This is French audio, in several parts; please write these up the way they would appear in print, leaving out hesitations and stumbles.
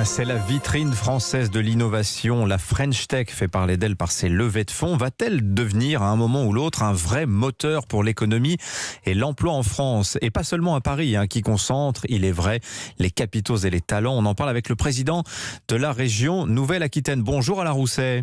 C'est la vitrine française de l'innovation. La French Tech fait parler d'elle par ses levées de fonds. Va-t-elle devenir à un moment ou l'autre un vrai moteur pour l'économie et l'emploi en France? Et pas seulement à Paris, qui concentre, il est vrai, les capitaux et les talents. On en parle avec le président de la région Nouvelle-Aquitaine. Bonjour Alain Rousset.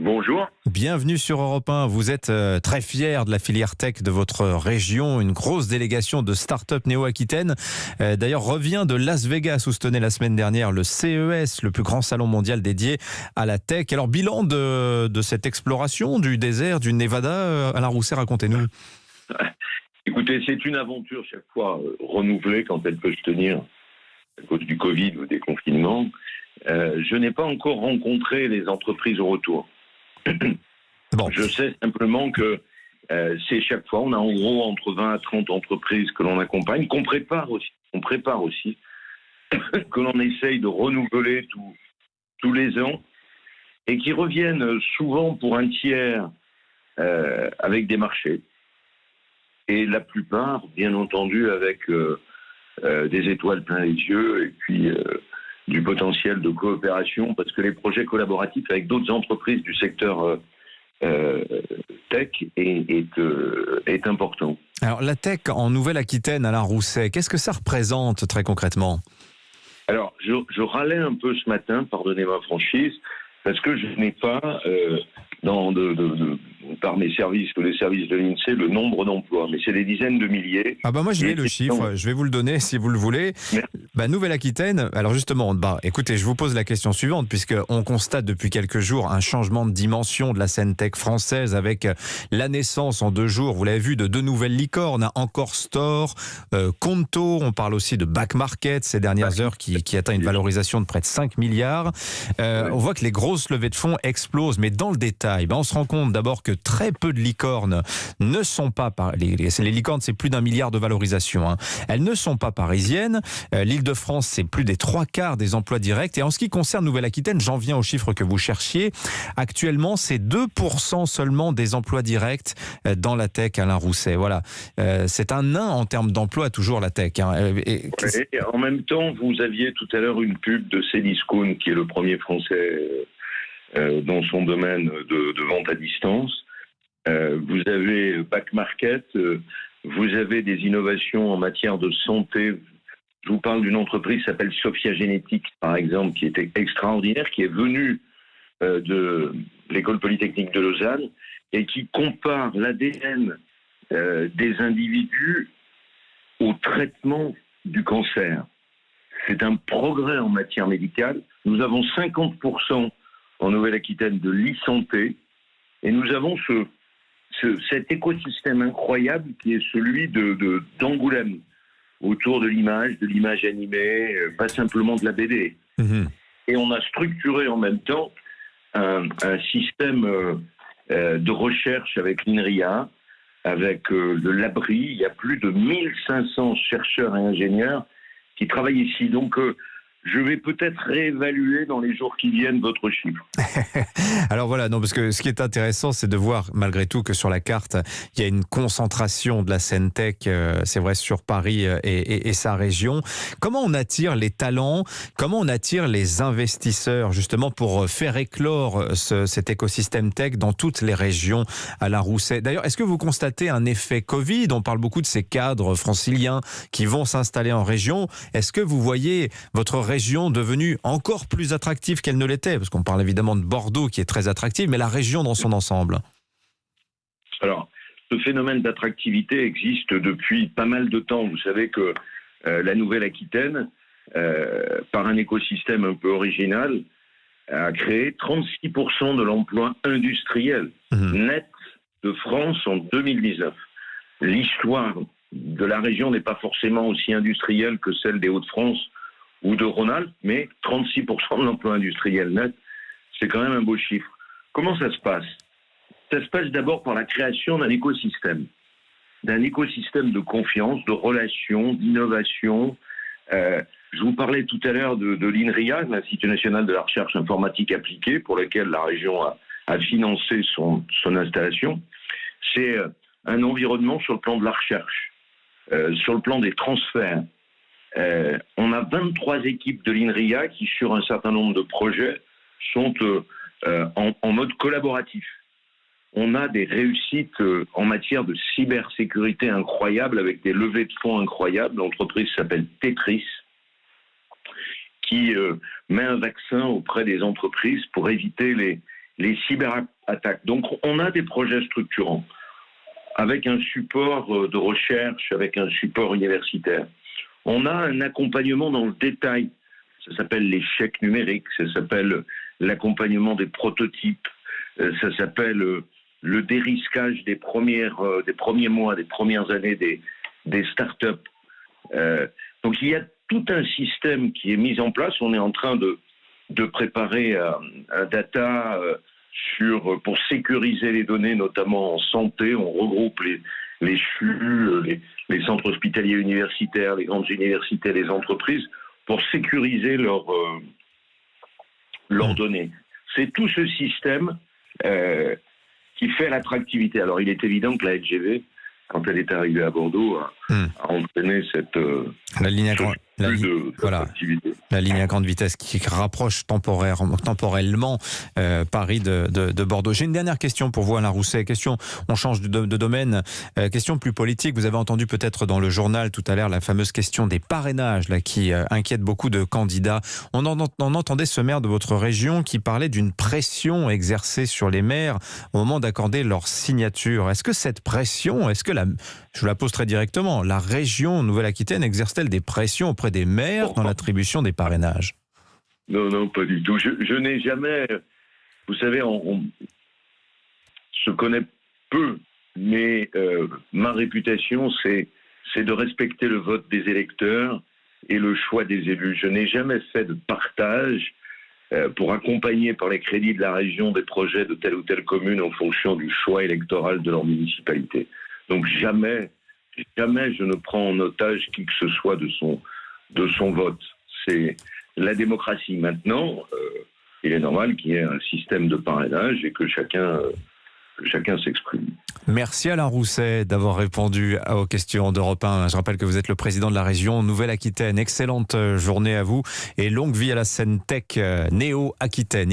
Bonjour. Bienvenue sur Europe 1. Vous êtes très fier de la filière tech de votre région. Une grosse délégation de start-up néo-aquitaine. D'ailleurs, revient de Las Vegas où se tenait la semaine dernière le CES, le plus grand salon mondial dédié à la tech. Alors, bilan de cette exploration du désert, du Nevada. Alain Rousset, racontez-nous. Écoutez, c'est une aventure chaque fois renouvelée quand elle peut se tenir à cause du Covid ou des confinements. Je n'ai pas encore rencontré les entreprises au retour. Bon. Je sais simplement que c'est chaque fois, on a en gros entre 20 à 30 entreprises que l'on accompagne, qu'on prépare aussi, que l'on essaye de renouveler tous les ans, et qui reviennent souvent pour un tiers avec des marchés, et la plupart, bien entendu, avec des étoiles plein les yeux, et puis du potentiel de coopération, parce que les projets collaboratifs avec d'autres entreprises du secteur tech est important. Alors la tech en Nouvelle-Aquitaine, Alain Rousset, qu'est-ce que ça représente très concrètement? Alors je râlais un peu ce matin, pardonnez ma franchise, parce que je n'ai pas par mes services ou les services de l'INSEE le nombre d'emplois, mais c'est des dizaines de milliers. Ah bah moi je l'ai le chiffre, je vais vous le donner si vous le voulez. Nouvelle-Aquitaine, alors justement, écoutez, je vous pose la question suivante, puisqu'on constate depuis quelques jours un changement de dimension de la scène tech française avec la naissance en 2 jours, vous l'avez vu, de 2 nouvelles licornes, Encore Store, Conto, on parle aussi de Back Market ces dernières heures qui atteint une valorisation de près de 5 milliards. On voit que les grosses levées de fonds explosent, mais dans le détail, on se rend compte d'abord que très peu de licornes ne sont pas les licornes, c'est plus d'1 milliard de valorisation. Elles ne sont pas parisiennes. L'Île-de-France, c'est plus des 3/4 des emplois directs. Et en ce qui concerne Nouvelle-Aquitaine, j'en viens aux chiffres que vous cherchiez. Actuellement, c'est 2% seulement des emplois directs dans la tech, Alain Rousset. Voilà. C'est un nain en termes d'emploi, toujours la tech. Et en même temps, vous aviez tout à l'heure une pub de Cdiscount, qui est le premier français dans son domaine de vente à distance. Vous avez Back Market, vous avez des innovations en matière de santé. Je vous parle d'une entreprise qui s'appelle Sophia Génétique, par exemple, qui était extraordinaire, qui est venue de l'École Polytechnique de Lausanne et qui compare l'ADN des individus au traitement du cancer. C'est un progrès en matière médicale. Nous avons 50% en Nouvelle-Aquitaine de l'e-santé, et nous avons cet écosystème incroyable qui est celui d'Angoulême, autour de l'image animée, pas simplement de la BD. Et on a structuré en même temps un système de recherche avec l'INRIA, avec le Labri. Il y a plus de 1500 chercheurs et ingénieurs qui travaillent ici. Donc, je vais peut-être réévaluer dans les jours qui viennent votre chiffre. Alors voilà, non, parce que ce qui est intéressant, c'est de voir malgré tout que sur la carte, il y a une concentration de la scène tech, c'est vrai, sur Paris et sa région. Comment on attire les talents? Comment on attire les investisseurs, justement, pour faire éclore cet écosystème tech dans toutes les régions, Alain Rousset? D'ailleurs, est-ce que vous constatez un effet Covid? On parle beaucoup de ces cadres franciliens qui vont s'installer en région. Est-ce que vous voyez votre région devenue encore plus attractive qu'elle ne l'était? Parce qu'on parle évidemment de Bordeaux qui est très attractive, mais la région dans son ensemble. Alors, ce phénomène d'attractivité existe depuis pas mal de temps. Vous savez que la Nouvelle-Aquitaine, par un écosystème un peu original, a créé 36% de l'emploi industriel net de France en 2019. L'histoire de la région n'est pas forcément aussi industrielle que celle des Hauts-de-France ou de Rhône-Alpes, mais 36% de l'emploi industriel net, c'est quand même un beau chiffre. Comment ça se passe? Ça se passe d'abord par la création d'un écosystème de confiance, de relations, d'innovation. Je vous parlais tout à l'heure de l'INRIA, l'Institut national de la recherche informatique appliquée, pour lequel la région a financé son installation. C'est un environnement sur le plan de la recherche, sur le plan des transferts, On a 23 équipes de l'INRIA qui, sur un certain nombre de projets, sont en mode collaboratif. On a des réussites en matière de cybersécurité incroyables, avec des levées de fonds incroyables. L'entreprise s'appelle Tetris, qui met un vaccin auprès des entreprises pour éviter les cyberattaques. Donc on a des projets structurants, avec un support de recherche, avec un support universitaire. On a un accompagnement dans le détail. Ça s'appelle l'échec numérique, ça s'appelle l'accompagnement des prototypes, ça s'appelle le dérisquage des premiers mois, des premières années des startups. Donc il y a tout un système qui est mis en place. On est en train de préparer un data pour sécuriser les données, notamment en santé. On regroupe les CHU, les centres hospitaliers universitaires, les grandes universités, les entreprises, pour sécuriser leurs données. C'est tout ce système qui fait l'attractivité. Alors, il est évident que la LGV, quand elle est arrivée à Bordeaux, a entraîné cette la ligne à grande vitesse qui rapproche temporellement Paris de Bordeaux. J'ai une dernière question pour vous, Alain Rousset. On change de domaine. Question plus politique. Vous avez entendu peut-être dans le journal tout à l'heure la fameuse question des parrainages là, qui inquiète beaucoup de candidats. On entendait ce maire de votre région qui parlait d'une pression exercée sur les maires au moment d'accorder leur signature. Est-ce que cette pression, je vous la pose très directement, la région Nouvelle-Aquitaine exerce-t-elle des pressions auprès des maires dans l'attribution des parrainages? Non, pas du tout. Je n'ai jamais... Vous savez, on se connaît peu, mais ma réputation, c'est de respecter le vote des électeurs et le choix des élus. Je n'ai jamais fait de partage pour accompagner par les crédits de la région des projets de telle ou telle commune en fonction du choix électoral de leur municipalité. Donc jamais je ne prends en otage qui que ce soit de son vote. C'est la démocratie. Maintenant, il est normal qu'il y ait un système de parrainage et que chacun s'exprime. Merci Alain Rousset d'avoir répondu aux questions d'Europe 1. Je rappelle que vous êtes le président de la région Nouvelle-Aquitaine. Excellente journée à vous et longue vie à la scène tech néo-aquitaine.